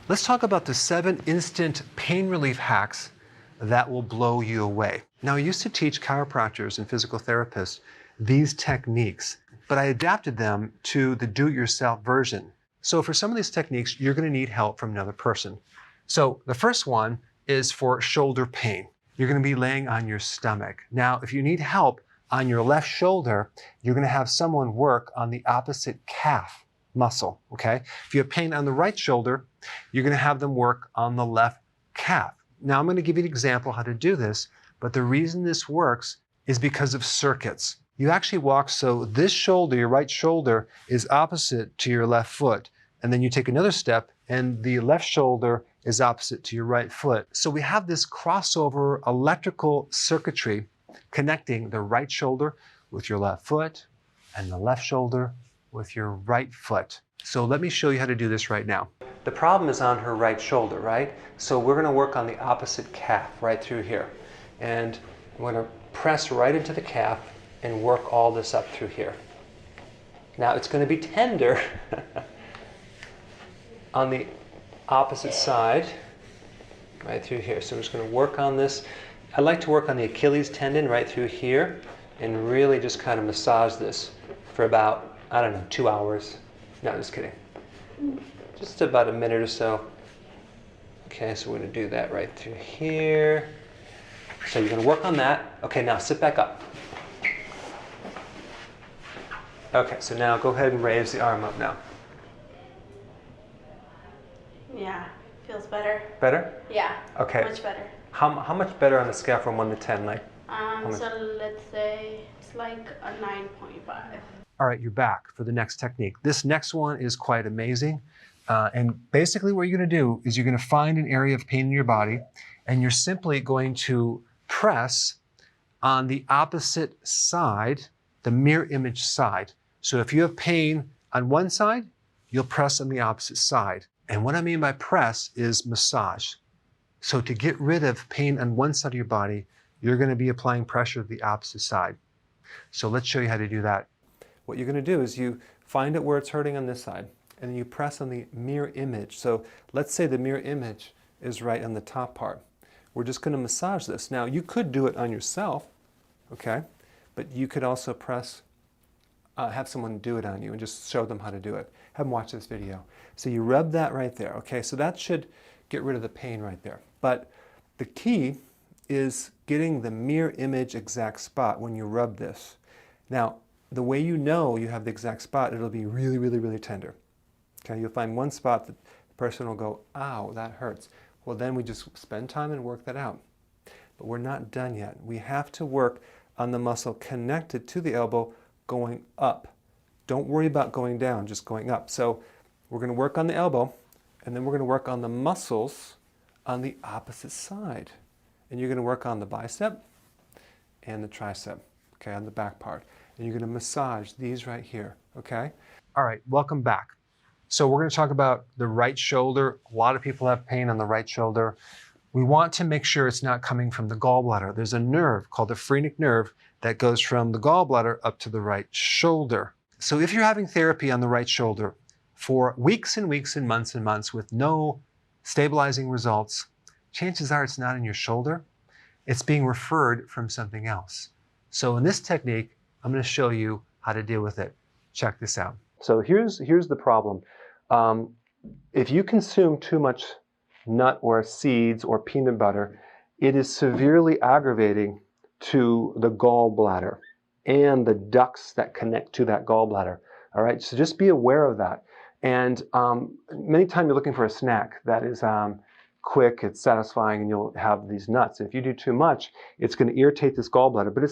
Let's talk about the 7 instant pain relief hacks that will blow you away. Now, I used to teach chiropractors and physical therapists these techniques, but I adapted them to the do-it-yourself version. So for some of these techniques, you're going to need help from another person. So the first one is for shoulder pain. You're going to be laying on your stomach. Now, if you need help on your left shoulder, you're going to have someone work on the opposite calf muscle, okay? If you have pain on the right shoulder, you're going to have them work on the left calf. Now, I'm going to give you an example how to do this, but the reason this works is because of circuits. You actually walk so this shoulder, your right shoulder, is opposite to your left foot. And then you take another step and the left shoulder is opposite to your right foot. So we have this crossover electrical circuitry connecting the right shoulder with your left foot and the left shoulder with your right foot. So let me show you how to do this right now. The problem is on her right shoulder, right? So we're going to work on the opposite calf right through here. And I'm going to press right into the calf and work all this up through here. Now it's going to be tender on the opposite side, right through here. So I'm just going to work on this. I like to work on the Achilles tendon right through here and really just kind of massage this for about, I don't know, 2 hours. No, just kidding. Just about a minute or so. Okay, so we're going to do that right through here. So you're going to work on that. Okay, now sit back up. Okay, so now go ahead and raise the arm up now. Yeah, feels better. Better? Yeah. Okay. Much better. How much better on the scale from 1 to 10? Like? So let's say it's like a 9.5. All right, you're back for the next technique. This next one is quite amazing. And basically what you're going to do is you're going to find an area of pain in your body and you're simply going to press on the opposite side, the mirror image side. So if you have pain on one side, you'll press on the opposite side. And what I mean by press is massage. So to get rid of pain on one side of your body, you're going to be applying pressure to the opposite side. So let's show you how to do that. What you're going to do is you find it where it's hurting on this side, and then you press on the mirror image. So let's say the mirror image is right on the top part. We're just going to massage this. Now, you could do it on yourself, okay? But you could also press, have someone do it on you and just show them how to do it. Have them watch this video. So you rub that right there, okay? So that should get rid of the pain right there. But the key is getting the mirror image exact spot when you rub this. Now, the way you know you have the exact spot, it'll be really, really, really tender. Okay, you'll find one spot that the person will go, ow, that hurts. Well, then we just spend time and work that out. But we're not done yet. We have to work on the muscle connected to the elbow going up. Don't worry about going down, just going up. So we're going to work on the elbow, and then we're going to work on the muscles on the opposite side. And you're going to work on the bicep and the tricep, okay, on the back part. And you're going to massage these right here, okay? All right, welcome back. So we're going to talk about the right shoulder. A lot of people have pain on the right shoulder. We want to make sure it's not coming from the gallbladder. There's a nerve called the phrenic nerve that goes from the gallbladder up to the right shoulder. So if you're having therapy on the right shoulder for weeks and weeks and months with no stabilizing results, chances are it's not in your shoulder. It's being referred from something else. So in this technique, I'm going to show you how to deal with it. Check this out. So here's the problem. If you consume too much nut or seeds or peanut butter, it is severely aggravating to the gallbladder and the ducts that connect to that gallbladder. All right, so just be aware of that. And many times you're looking for a snack that is quick, it's satisfying, and you'll have these nuts. If you do too much, it's going to irritate this gallbladder. But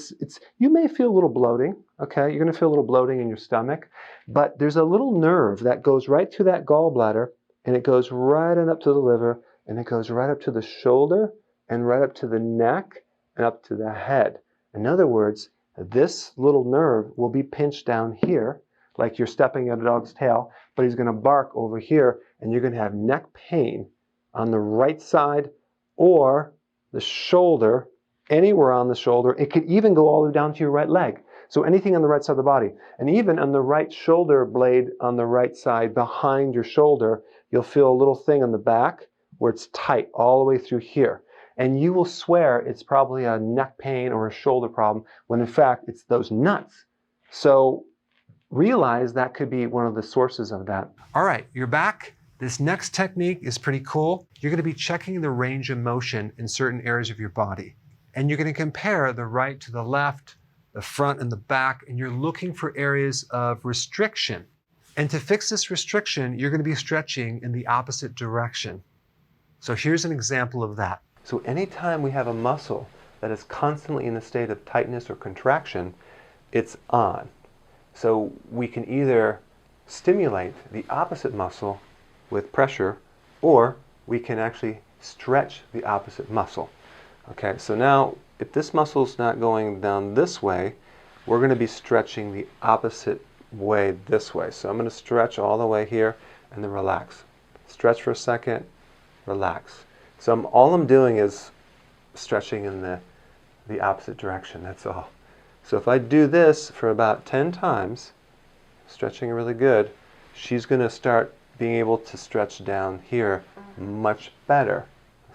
you may feel a little bloating, okay? You're going to feel a little bloating in your stomach. But there's a little nerve that goes right to that gallbladder, and it goes right on up to the liver, and it goes right up to the shoulder, and right up to the neck, and up to the head. In other words, this little nerve will be pinched down here, like you're stepping on a dog's tail, but he's going to bark over here, and you're going to have neck pain on the right side or the shoulder, anywhere on the shoulder. It could even go all the way down to your right leg. So anything on the right side of the body. And even on the right shoulder blade on the right side behind your shoulder, you'll feel a little thing on the back where it's tight all the way through here. And you will swear it's probably a neck pain or a shoulder problem, when in fact it's those nuts. So realize that could be one of the sources of that. All right, you're back. This next technique is pretty cool. You're going to be checking the range of motion in certain areas of your body. And you're going to compare the right to the left, the front and the back, and you're looking for areas of restriction. And to fix this restriction, you're going to be stretching in the opposite direction. So here's an example of that. So anytime we have a muscle that is constantly in a state of tightness or contraction, it's on. So we can either stimulate the opposite muscle with pressure, or we can actually stretch the opposite muscle. Okay, so now if this muscle's not going down this way, we're going to be stretching the opposite way this way. So I'm going to stretch all the way here and then relax. Stretch for a second, relax. So all I'm doing is stretching in the opposite direction, that's all. So if I do this for about 10 times, stretching really good, she's going to start being able to stretch down here much better.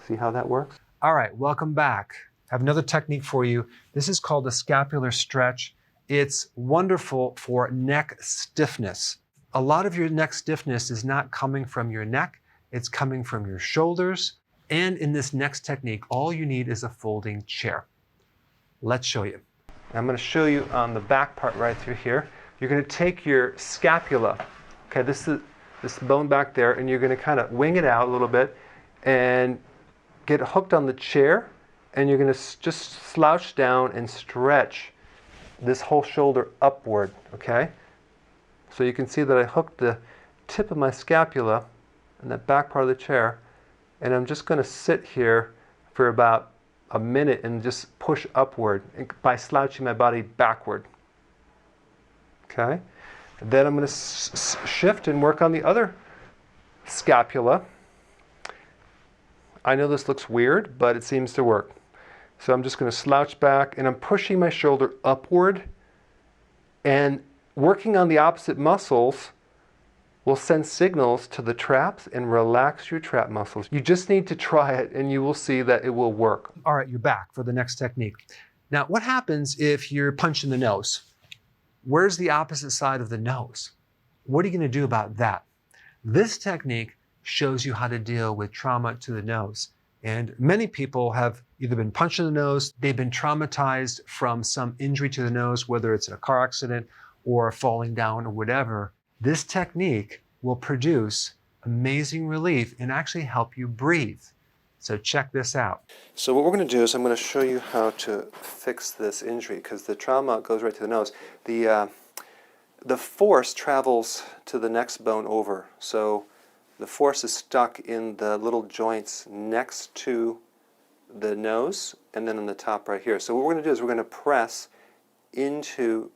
See how that works? All right, welcome back. I have another technique for you. This is called the scapular stretch. It's wonderful for neck stiffness. A lot of your neck stiffness is not coming from your neck, it's coming from your shoulders. And in this next technique, all you need is a folding chair. Let's show you. I'm going to show you on the back part right through here. You're going to take your scapula, okay, this is this bone back there, and you're going to kind of wing it out a little bit and get hooked on the chair, and you're going to just slouch down and stretch this whole shoulder upward, okay? So you can see that I hooked the tip of my scapula in that back part of the chair, and I'm just going to sit here for about a minute and just push upward by slouching my body backward. Okay? And then I'm going to shift and work on the other scapula. I know this looks weird, but it seems to work. So I'm just going to slouch back and I'm pushing my shoulder upward, and working on the opposite muscles will send signals to the traps and relax your trap muscles. You just need to try it and you will see that it will work. All right, you're back for the next technique. Now, what happens if you're punching the nose? Where's the opposite side of the nose? What are you going to do about that? This technique shows you how to deal with trauma to the nose. And many people have either been punched in the nose, they've been traumatized from some injury to the nose, whether it's in a car accident or falling down or whatever. This technique will produce amazing relief and actually help you breathe. So check this out. So what we're going to do is I'm going to show you how to fix this injury, because the trauma goes right to the nose. The force travels to the next bone over. So the force is stuck in the little joints next to the nose and then on the top right here. So what we're going to do is we're going to press into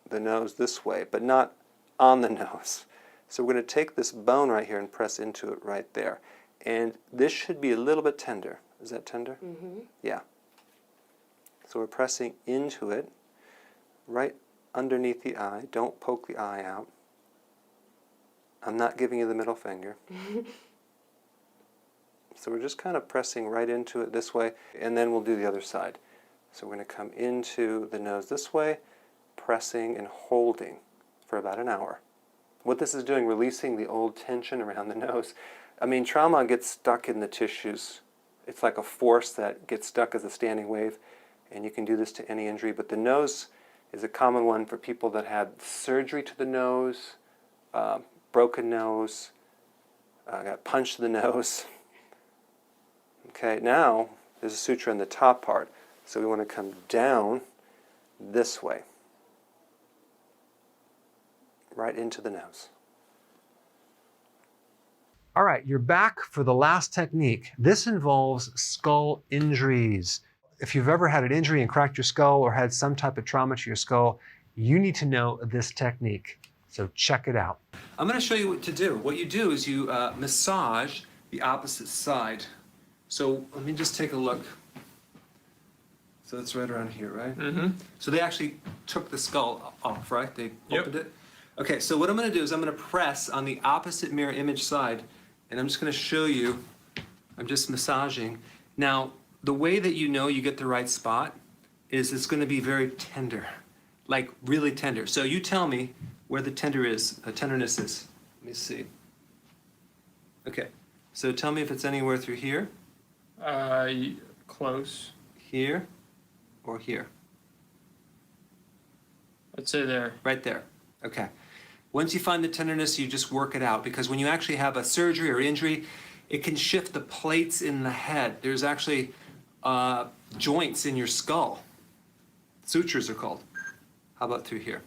the nose this way, but not on the nose. So we're going to take this bone right here and press into it right there. And this should be a little bit tender. Is that tender? Mm-hmm. Yeah. So we're pressing into it right underneath the eye. Don't poke the eye out. I'm not giving you the middle finger. So we're just kind of pressing right into it this way, and then we'll do the other side. So we're going to come into the nose this way, pressing and holding for about an hour. What this is doing, releasing the old tension around the nose. I mean, trauma gets stuck in the tissues. It's like a force that gets stuck as a standing wave, and you can do this to any injury, but the nose is a common one for people that had surgery to the nose, broken nose, got punched in the nose. Okay, now there's a suture in the top part, so we want to come down this way, right into the nose. All right, you're back for the last technique. This involves skull injuries. If you've ever had an injury and cracked your skull or had some type of trauma to your skull, you need to know this technique. So check it out. I'm going to show you what to do. What you do is you massage the opposite side. So let me just take a look. So it's right around here, right? Mm-hmm. So they actually took the skull off, right? They opened it? Okay, so what I'm going to do is I'm going to press on the opposite mirror image side And I'm just going to show you, I'm just massaging. Now, the way that you know you get the right spot is it's going to be very tender, like really tender. So you tell me where the tenderness is. Let me see. Okay, so tell me if it's anywhere through here, Close. here, or here. Let's say there. Right there. Okay. Once you find the tenderness, you just work it out, because when you actually have a surgery or injury, it can shift the plates in the head. There's actually joints in your skull. Sutures are called. How about through here?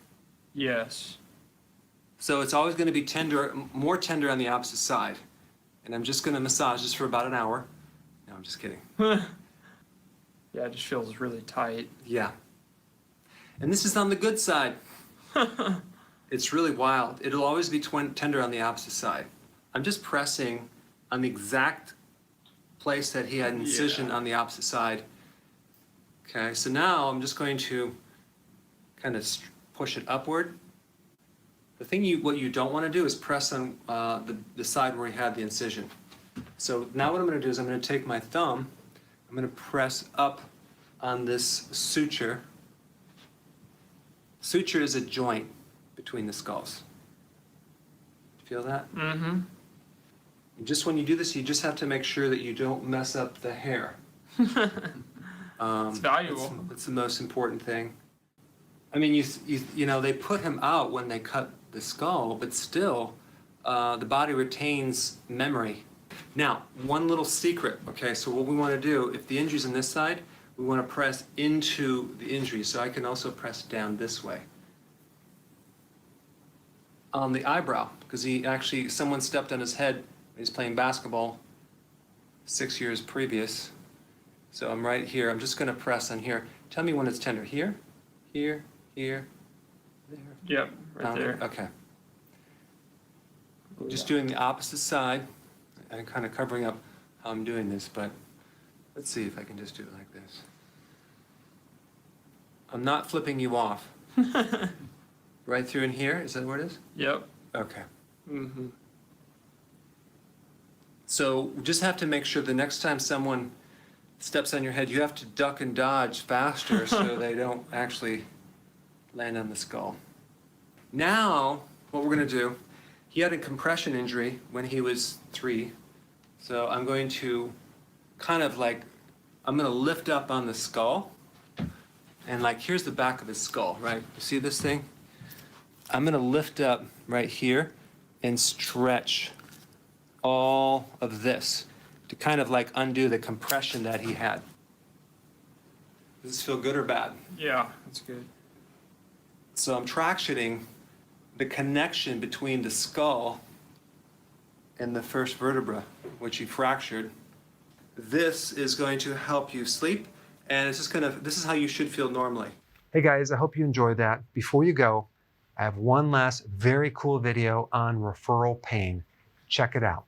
Yes. So it's always going to be tender, more tender on the opposite side. And I'm just going to massage this for about an hour. No, I'm just kidding. Yeah, it just feels really tight. Yeah. And this is on the good side. It's really wild. It'll always be tender on the opposite side. I'm just pressing on the exact place that he had an incision on the opposite side. Okay, so now I'm just going to kind of push it upward. The thing what you don't want to do is press on the side where he had the incision. So now what I'm going to do is I'm going to take my thumb, I'm going to press up on this suture. Suture is a joint between the skulls. Feel that? Mm-hmm. And just when you do this, you just have to make sure that you don't mess up the hair. It's valuable. It's the most important thing. I mean, you know, they put him out when they cut the skull, but still, the body retains memory. Now, one little secret, okay, so what we want to do, if the injury's on this side, we want to press into the injury, so I can also press down this way. On the eyebrow, because someone stepped on his head when he was playing basketball 6 years previous. So I'm right here, I'm just going to press on here. Tell me when it's tender. Here, here, here, there. Yep, right there. Okay. Just doing the opposite side and kind of covering up how I'm doing this, but let's see if I can just do it like this. I'm not flipping you off. Right through in here, is that where it is? Yep. Okay. Mm-hmm. So we just have to make sure the next time someone steps on your head, you have to duck and dodge faster so they don't actually land on the skull. Now, what we're going to do, he had a compression injury when he was 3. So I'm going to kind of like, I'm going to lift up on the skull. And like, here's the back of his skull, right? You see this thing? I'm going to lift up right here and stretch all of this to kind of like undo the compression that he had. Does this feel good or bad? Yeah, that's good. So I'm tractioning the connection between the skull and the first vertebra, which you fractured. This is going to help you sleep, and it's just this is how you should feel normally. Hey guys, I hope you enjoyed that. Before you go, I have one last very cool video on referral pain. Check it out.